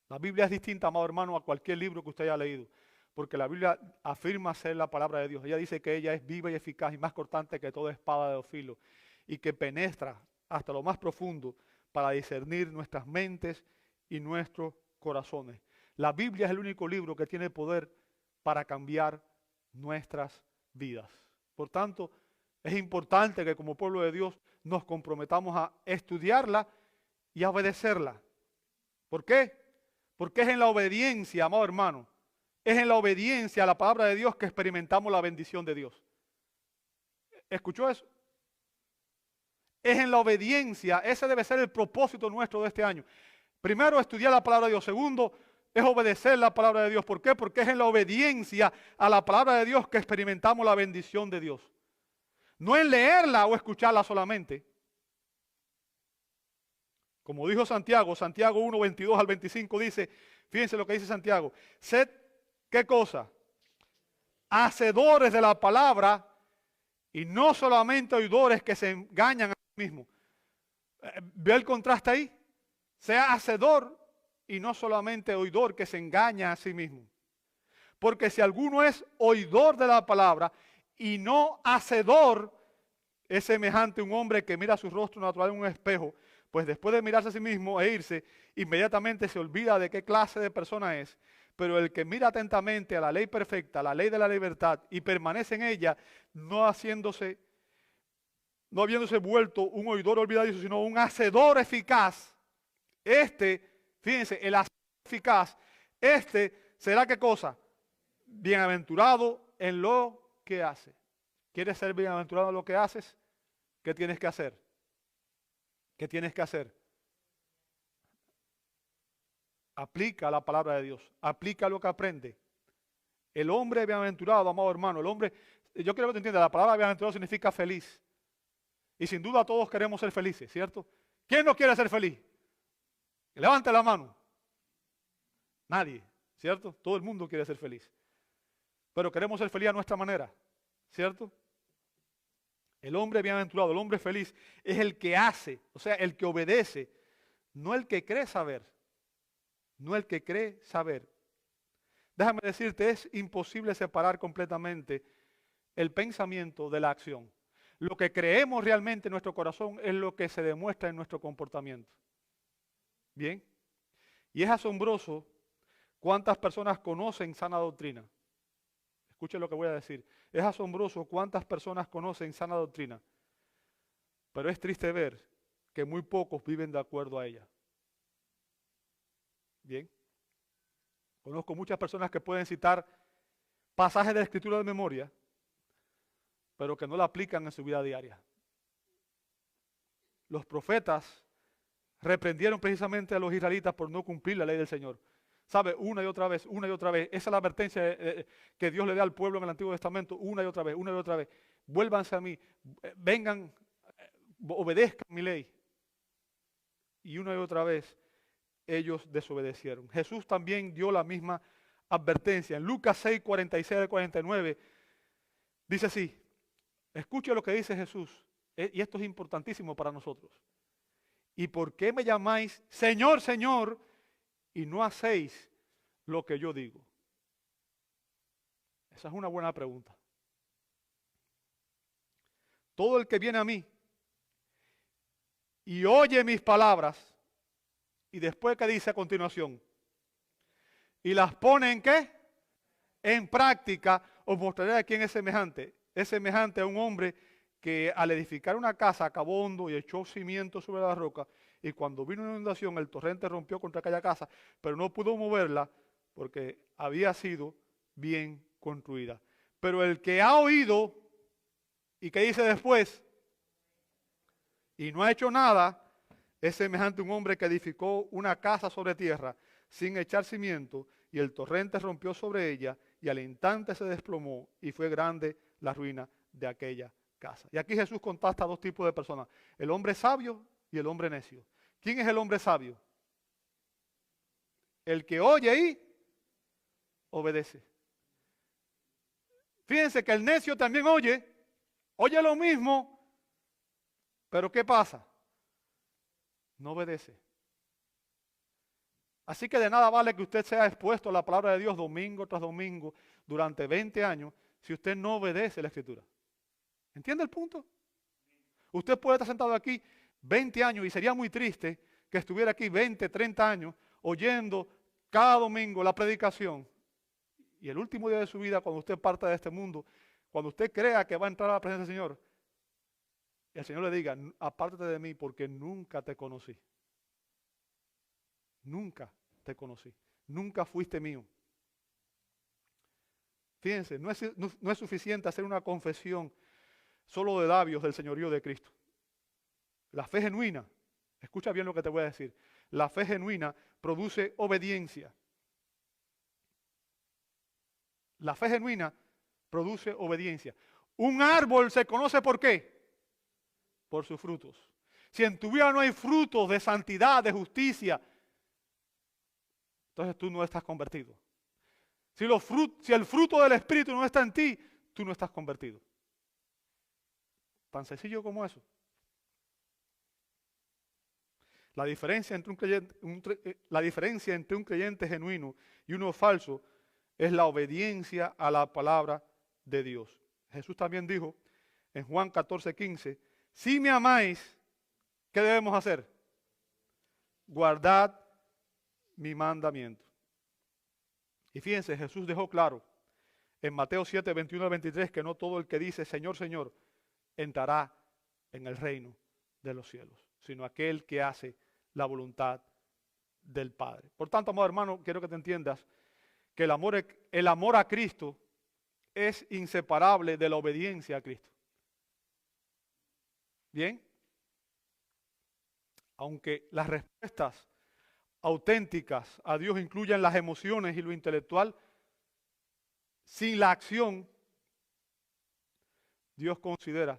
La Biblia es distinta, amado hermano, a cualquier libro que usted haya leído, porque la Biblia afirma ser la palabra de Dios. Ella dice que ella es viva y eficaz y más cortante que toda espada de dos filos y que penetra hasta lo más profundo para discernir nuestras mentes y nuestros corazones. La Biblia es el único libro que tiene poder para cambiar nuestras vidas. Por tanto, es importante que como pueblo de Dios nos comprometamos a estudiarla y a obedecerla. ¿Por qué? Porque es en la obediencia, amado hermano, es en la obediencia a la palabra de Dios que experimentamos la bendición de Dios. ¿Escuchó eso? Es en la obediencia, ese debe ser el propósito nuestro de este año. Primero, estudiar la palabra de Dios. Segundo, es obedecer la palabra de Dios. ¿Por qué? Porque es en la obediencia a la palabra de Dios que experimentamos la bendición de Dios. No en leerla o escucharla solamente. Como dijo Santiago 1, 22 al 25 dice, fíjense lo que dice Santiago, sed, ¿qué cosa? Hacedores de la palabra y no solamente oidores que se engañan a sí mismos. ¿Ve el contraste ahí? Sea hacedor y no solamente oidor que se engaña a sí mismo. Porque si alguno es oidor de la palabra y no hacedor, es semejante a un hombre que mira su rostro natural en un espejo, pues después de mirarse a sí mismo e irse, inmediatamente se olvida de qué clase de persona es. Pero el que mira atentamente a la ley perfecta, la ley de la libertad, y permanece en ella, no habiéndose vuelto un oidor olvidadizo, sino un hacedor eficaz. Fíjense, el hacedor eficaz, será ¿qué cosa? Bienaventurado en lo que hace. ¿Quieres ser bienaventurado en lo que haces? ¿Qué tienes que hacer? ¿Qué tienes que hacer? Aplica la palabra de Dios. Aplica lo que aprende. El hombre bienaventurado, amado hermano, el hombre, yo quiero que te entiendas, la palabra bienaventurado significa feliz. Y sin duda todos queremos ser felices, ¿cierto? ¿Quién no quiere ser feliz? Levante la mano. Nadie, ¿cierto? Todo el mundo quiere ser feliz. Pero queremos ser feliz a nuestra manera, ¿cierto? El hombre bienaventurado, el hombre feliz, es el que hace, o sea, el que obedece, no el que cree saber. No el que cree saber. Déjame decirte, es imposible separar completamente el pensamiento de la acción. Lo que creemos realmente en nuestro corazón es lo que se demuestra en nuestro comportamiento. Bien. Y es asombroso cuántas personas conocen sana doctrina. Escuche lo que voy a decir. Es asombroso cuántas personas conocen sana doctrina. Pero es triste ver que muy pocos viven de acuerdo a ella. Bien. Conozco muchas personas que pueden citar pasajes de la Escritura de memoria, pero que no la aplican en su vida diaria. Los profetas reprendieron precisamente a los israelitas por no cumplir la ley del Señor. ¿Sabe? Una y otra vez, una y otra vez. Esa es la advertencia que Dios le da al pueblo en el Antiguo Testamento, una y otra vez, una y otra vez. Vuélvanse a mí, vengan, obedezcan mi ley. Y una y otra vez ellos desobedecieron. Jesús también dio la misma advertencia. En Lucas 6, 46 al 49, dice así, escuche lo que dice Jesús, y esto es importantísimo para nosotros. ¿Y por qué me llamáis Señor, Señor, y no hacéis lo que yo digo? Esa es una buena pregunta. Todo el que viene a mí y oye mis palabras, y después, ¿qué dice a continuación? Y las pone ¿en qué? En práctica, os mostraré a quién es semejante. Es semejante a un hombre que al edificar una casa acabó hondo y echó cimientos sobre la roca, y cuando vino una inundación el torrente rompió contra aquella casa, pero no pudo moverla porque había sido bien construida. Pero el que ha oído, ¿y qué dice después? Y no ha hecho nada, es semejante a un hombre que edificó una casa sobre tierra sin echar cimiento, y el torrente rompió sobre ella, y al instante se desplomó, y fue grande la ruina de aquella casa. Y aquí Jesús contrasta a dos tipos de personas, el hombre sabio y el hombre necio. ¿Quién es el hombre sabio? El que oye y obedece. Fíjense que el necio también oye lo mismo, pero ¿qué pasa? No obedece. Así que de nada vale que usted sea expuesto a la palabra de Dios domingo tras domingo durante 20 años si usted no obedece la Escritura. ¿Entiende el punto? Usted puede estar sentado aquí 20 años y sería muy triste que estuviera aquí 20, 30 años oyendo cada domingo la predicación. Y el último día de su vida, cuando usted parte de este mundo, cuando usted crea que va a entrar a la presencia del Señor, el Señor le diga, apártate de mí porque nunca te conocí. Nunca te conocí. Nunca fuiste mío. Fíjense, no es suficiente hacer una confesión solo de labios del señorío de Cristo. La fe genuina, escucha bien lo que te voy a decir, la fe genuina produce obediencia. La fe genuina produce obediencia. Un árbol se conoce ¿por qué? Por sus frutos. Si en tu vida no hay frutos de santidad, de justicia, entonces tú no estás convertido. Si el fruto del Espíritu no está en ti, tú no estás convertido. Tan sencillo como eso. La diferencia entre un creyente genuino y uno falso es la obediencia a la palabra de Dios. Jesús también dijo en Juan 14:15, si me amáis, ¿qué debemos hacer? Guardad mi mandamiento. Y fíjense, Jesús dejó claro en Mateo 7, 21 al 23 que no todo el que dice Señor, Señor, entrará en el reino de los cielos, sino aquel que hace la voluntad del Padre. Por tanto, amado hermano, quiero que te entiendas que el amor a Cristo es inseparable de la obediencia a Cristo. Bien, aunque las respuestas auténticas a Dios incluyan las emociones y lo intelectual, sin la acción, Dios considera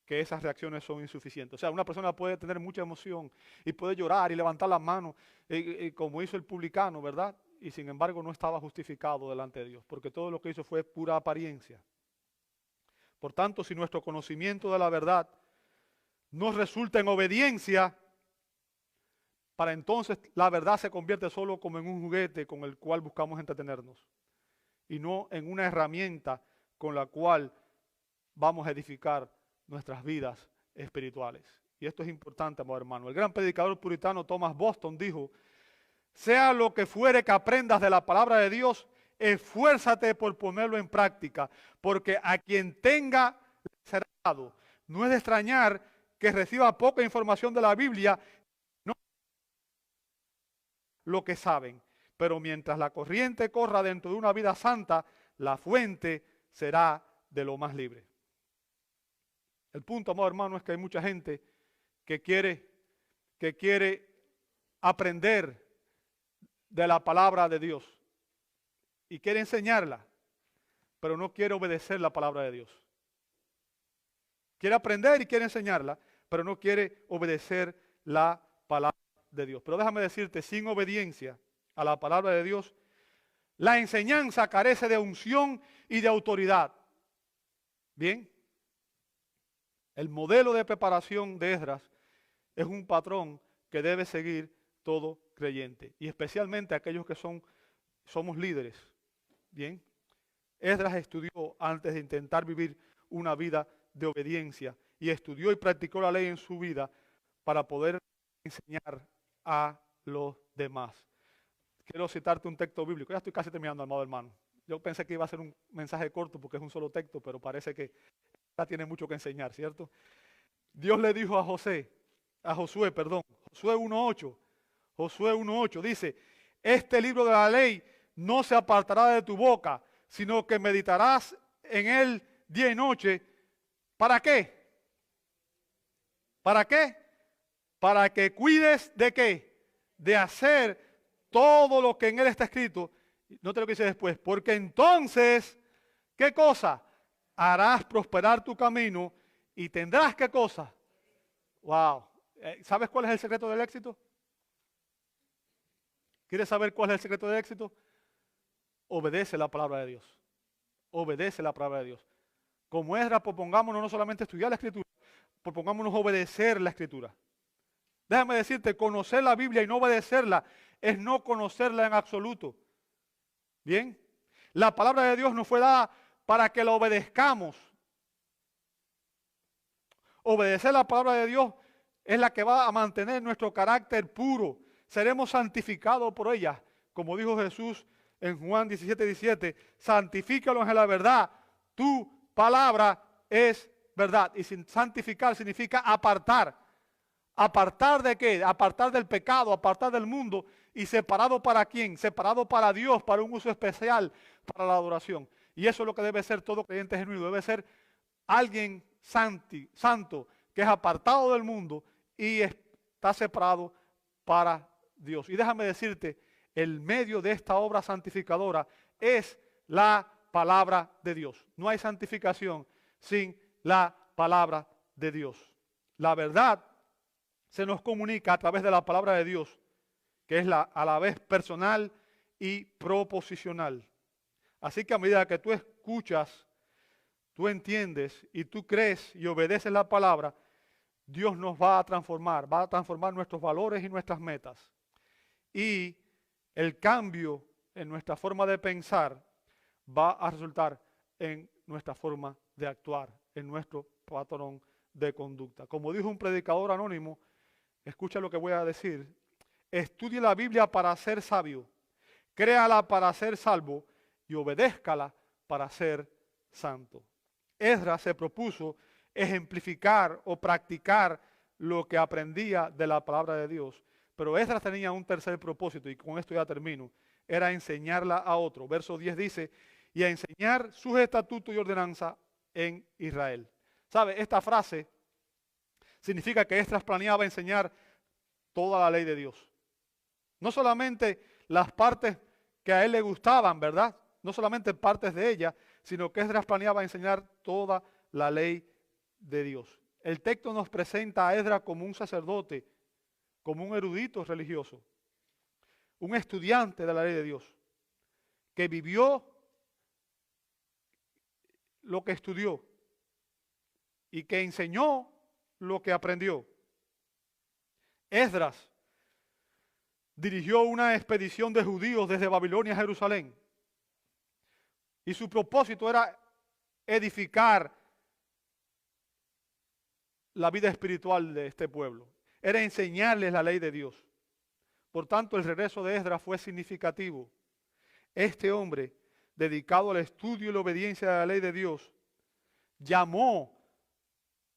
que esas reacciones son insuficientes. O sea, una persona puede tener mucha emoción y puede llorar y levantar las manos, como hizo el publicano, ¿verdad? Y sin embargo no estaba justificado delante de Dios, porque todo lo que hizo fue pura apariencia. Por tanto, si nuestro conocimiento de la verdad nos resulta en obediencia, para entonces la verdad se convierte solo como en un juguete con el cual buscamos entretenernos y no en una herramienta con la cual vamos a edificar nuestras vidas espirituales. Y esto es importante, amado hermano. El gran predicador puritano Thomas Boston dijo: sea lo que fuere que aprendas de la palabra de Dios, esfuérzate por ponerlo en práctica, porque a quien tenga será dado. No es de extrañar que reciba poca información de la Biblia, no lo que saben, pero mientras la corriente corra dentro de una vida santa, la fuente será de lo más libre. El punto, amado hermano, es que hay mucha gente que quiere aprender de la palabra de Dios y quiere enseñarla, pero no quiere obedecer la palabra de Dios. Quiere aprender y quiere enseñarla, pero no quiere obedecer la palabra de Dios. Pero déjame decirte, sin obediencia a la palabra de Dios, la enseñanza carece de unción y de autoridad. Bien, el modelo de preparación de Esdras es un patrón que debe seguir todo creyente, y especialmente aquellos que somos líderes. Bien, Esdras estudió antes de intentar vivir una vida de obediencia, y estudió y practicó la ley en su vida para poder enseñar a los demás. Quiero citarte un texto bíblico. Ya estoy casi terminando, amado hermano. Yo pensé que iba a ser un mensaje corto porque es un solo texto, pero parece que ya tiene mucho que enseñar, ¿cierto? Dios le dijo a Josué 1:8, Josué 1:8 dice: este libro de la ley no se apartará de tu boca, sino que meditarás en él día y noche. ¿Para qué? ¿Para qué? Para que cuides de qué? De hacer todo lo que en él está escrito. Note lo que dice después: porque entonces, ¿qué cosa? Harás prosperar tu camino y tendrás ¿qué cosa? Wow. ¿Sabes cuál es el secreto del éxito? ¿Quieres saber cuál es el secreto del éxito? Obedece la palabra de Dios. Obedece la palabra de Dios. Como Esdras, propongámonos no solamente estudiar la Escritura, propongámonos obedecer la Escritura. Déjame decirte, conocer la Biblia y no obedecerla es no conocerla en absoluto. Bien, la palabra de Dios nos fue dada para que la obedezcamos. Obedecer la palabra de Dios es la que va a mantener nuestro carácter puro. Seremos santificados por ella. Como dijo Jesús en Juan 17:17, santifícalos en la verdad. Tu palabra es verdad. Y santificar significa apartar. ¿Apartar de qué? Apartar del pecado, apartar del mundo. ¿Y separado para quién? Separado para Dios, para un uso especial, para la adoración. Y eso es lo que debe ser todo creyente genuino. Debe ser alguien santo, que es apartado del mundo y está separado para Dios. Y déjame decirte, el medio de esta obra santificadora es la palabra de Dios. No hay santificación sin la palabra de Dios. La verdad se nos comunica a través de la palabra de Dios, que es a la vez personal y proposicional. Así que a medida que tú escuchas, tú entiendes y tú crees y obedeces la palabra, Dios nos va a transformar nuestros valores y nuestras metas. Y el cambio en nuestra forma de pensar va a resultar en nuestra forma de actuar, en nuestro patrón de conducta. Como dijo un predicador anónimo, escucha lo que voy a decir: estudie la Biblia para ser sabio, créala para ser salvo y obedézcala para ser santo. Esdras se propuso ejemplificar o practicar lo que aprendía de la palabra de Dios. Pero Esdras tenía un tercer propósito, y con esto ya termino: era enseñarla a otro. Verso 10 dice: y a enseñar sus estatutos y ordenanzas en Israel. ¿Sabe? Esta frase significa que Esdras planeaba enseñar toda la ley de Dios. No solamente las partes que a él le gustaban, ¿verdad? No solamente partes de ella, sino que Esdras planeaba enseñar toda la ley de Dios. El texto nos presenta a Esdras como un sacerdote, como un erudito religioso, un estudiante de la ley de Dios, que vivió lo que estudió y que enseñó lo que aprendió. Esdras dirigió una expedición de judíos desde Babilonia a Jerusalén. Y su propósito era edificar la vida espiritual de este pueblo. Era enseñarles la ley de Dios. Por tanto, el regreso de Esdras fue significativo. Este hombre, dedicado al estudio y la obediencia de la ley de Dios, llamó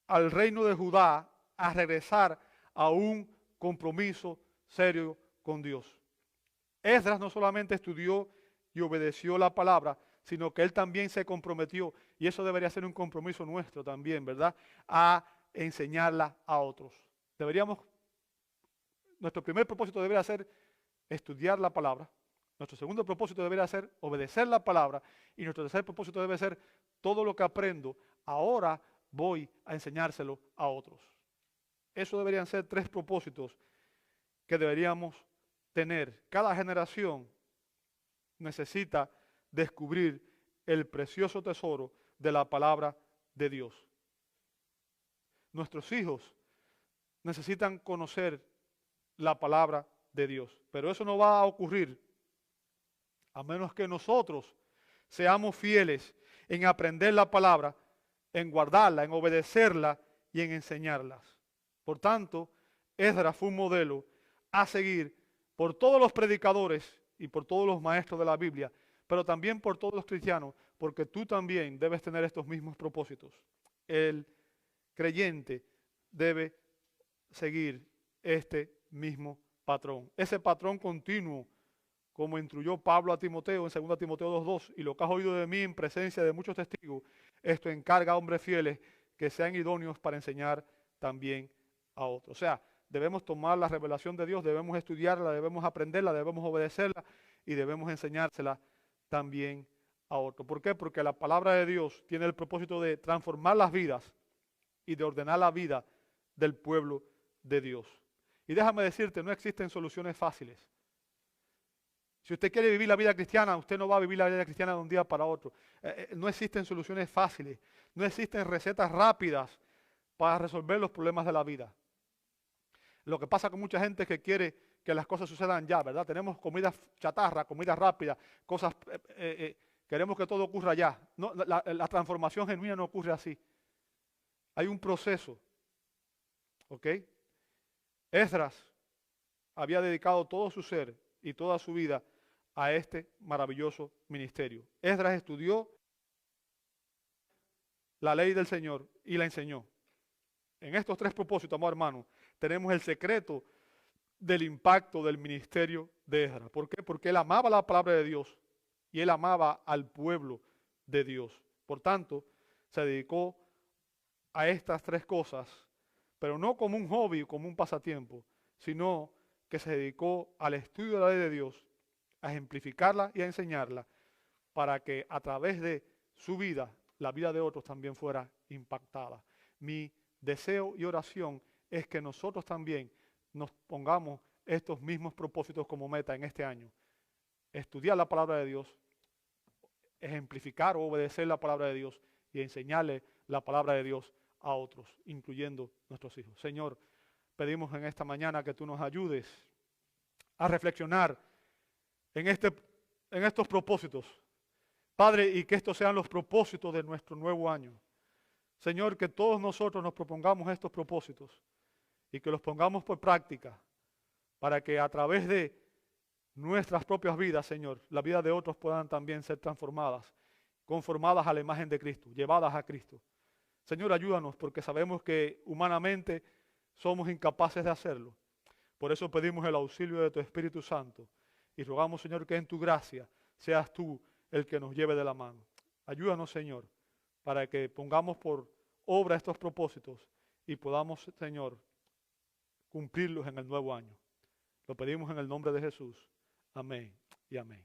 al reino de Judá a regresar a un compromiso serio con Dios. Esdras no solamente estudió y obedeció la palabra, sino que él también se comprometió, y eso debería ser un compromiso nuestro también, ¿verdad?, a enseñarla a otros. Nuestro primer propósito debería ser estudiar la palabra, nuestro segundo propósito debería ser obedecer la palabra, y nuestro tercer propósito debe ser todo lo que aprendo, ahora voy a enseñárselo a otros. Eso deberían ser 3 propósitos que deberíamos tener. Cada generación necesita descubrir el precioso tesoro de la palabra de Dios. Nuestros hijos necesitan conocer la palabra de Dios, pero eso no va a ocurrir a menos que nosotros seamos fieles en aprender la palabra, en guardarla, en obedecerla y en enseñarlas. Por tanto, Esdras fue un modelo a seguir por todos los predicadores y por todos los maestros de la Biblia, pero también por todos los cristianos, porque tú también debes tener estos mismos propósitos. El creyente debe seguir este mismo patrón. Ese patrón continuo, como instruyó Pablo a Timoteo en 2 Timoteo 2:2, y lo que has oído de mí en presencia de muchos testigos, esto encarga a hombres fieles que sean idóneos para enseñar también a otros. O sea, debemos tomar la revelación de Dios, debemos estudiarla, debemos aprenderla, debemos obedecerla y debemos enseñársela también a otros. ¿Por qué? Porque la palabra de Dios tiene el propósito de transformar las vidas y de ordenar la vida del pueblo de Dios. Y déjame decirte, no existen soluciones fáciles. Si usted quiere vivir la vida cristiana, usted no va a vivir la vida cristiana de un día para otro. No existen soluciones fáciles, no existen recetas rápidas para resolver los problemas de la vida. Lo que pasa con mucha gente es que quiere que las cosas sucedan ya, ¿verdad? Tenemos comida chatarra, comida rápida, cosas, queremos que todo ocurra ya. No, la transformación genuina no ocurre así. Hay un proceso, ¿ok? Esdras había dedicado todo su ser y toda su vida a este maravilloso ministerio. Esdras estudió la ley del Señor y la enseñó. En estos 3 propósitos, amado hermano, tenemos el secreto del impacto del ministerio de Esdras. ¿Por qué? Porque él amaba la palabra de Dios y él amaba al pueblo de Dios. Por tanto, se dedicó a estas 3 cosas, pero no como un hobby, como un pasatiempo, sino que se dedicó al estudio de la ley de Dios, a ejemplificarla y a enseñarla, para que a través de su vida, la vida de otros también fuera impactada. Mi deseo y oración es que nosotros también nos pongamos estos mismos propósitos como meta en este año. Estudiar la palabra de Dios, ejemplificar o obedecer la palabra de Dios y enseñarle la palabra de Dios a otros, incluyendo nuestros hijos. Señor, pedimos en esta mañana que tú nos ayudes a reflexionar en estos propósitos. Padre, y que estos sean los propósitos de nuestro nuevo año. Señor, que todos nosotros nos propongamos estos propósitos y que los pongamos por práctica para que a través de nuestras propias vidas, Señor, la vida de otros puedan también ser transformadas, conformadas a la imagen de Cristo, llevadas a Cristo. Señor, ayúdanos porque sabemos que humanamente somos incapaces de hacerlo. Por eso pedimos el auxilio de tu Espíritu Santo y rogamos, Señor, que en tu gracia seas tú el que nos lleve de la mano. Ayúdanos, Señor, para que pongamos por obra estos propósitos y podamos, Señor, cumplirlos en el nuevo año. Lo pedimos en el nombre de Jesús. Amén y amén.